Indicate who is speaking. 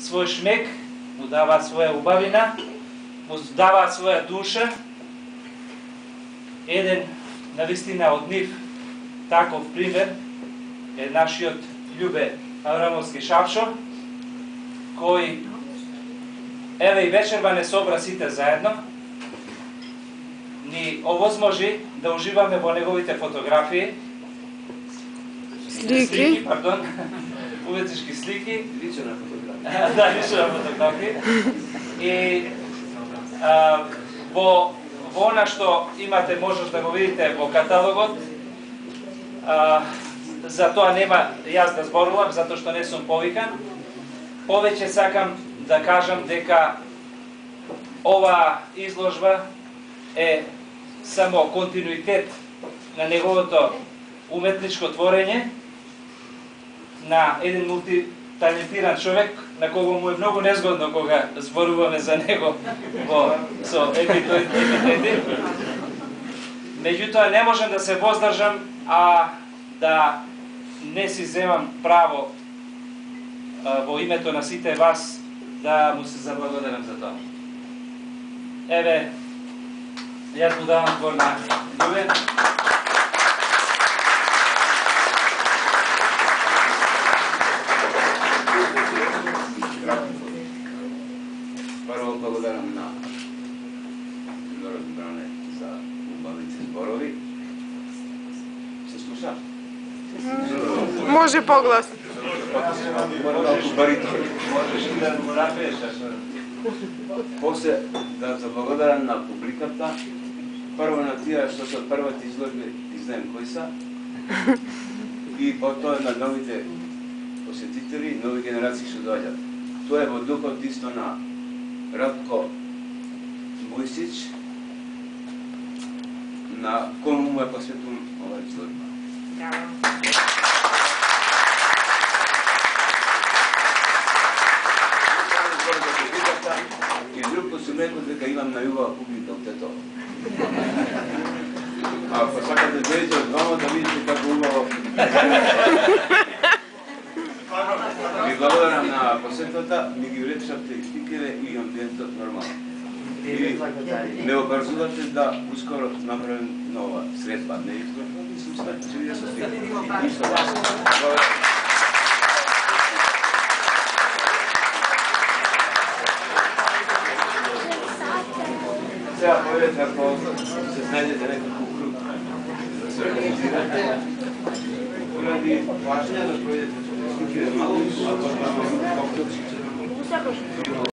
Speaker 1: свој шмек, му даваат своја убавина, му даваат своја душа. Еден, навистина, од нив таков пример е нашиот Љубе Аврамовски Шапшо, кој еве и вечерва не собра сите заедно, ни овозможи да уживаме во неговите фотографии, слики, пардон, уметнички слики,
Speaker 2: лична фотографија.
Speaker 1: Да, лична фотографија. И во она што имате можност да го видите во каталогот, за тоа нема јас да зборувам, затоа што не сум повикан. Повеќе сакам да кажам дека ова изложба е само континуитет на неговото уметничко творење, на еден мултиталентиран човек, на кого му е многу незгодно кога зборуваме за него со епитети. Меѓутоа не можам да се воздржам, а да не си земам право во името на сите вас да му се заблагодарам за тоа. Еве, јас му давам збор на Љубе.
Speaker 2: Прво благодарам на Милорад Бране за убавите зборови. Се слуша?
Speaker 3: Може поглас.
Speaker 1: Можеш да го напиеш.
Speaker 2: После да заблагодарам на публиката, прво на тие што се првите изложби, и знаем кои са, и потоа на новите посетители, нови генерации што доаѓат. Тоа е во духот исто на Радко Бојсич, на кому му е посветувам ова изложба. И друг пат сум рекол дека имам најубава публика од Тетово. Ако сакате да дојдете од двама да видите како убаво. Ви благодарам на посетата, ми ги улепшавте и стикере и амбиентот нормално. И не обрзувате да ускоро направим нова средба. Не изгледам, сум след, че видя со стикери. И со вас. Сега поведете, ако се знајдете некако круг да се организирате, поради важно да поведете стикери малку, а тоа